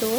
2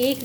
1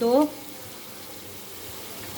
2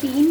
3